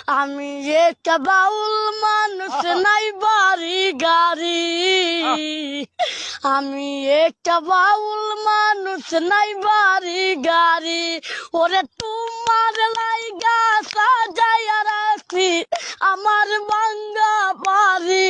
আমি একটা বাউল মানুষ, নাই বাড়ি গাড়ি। আমি একটা বাউল মানুষ, নাই বাড়ি গাড়ি। ওরে তোমার লাইগা সাজাইয়া রাখছি আমার বাঙ্গা বাড়ি।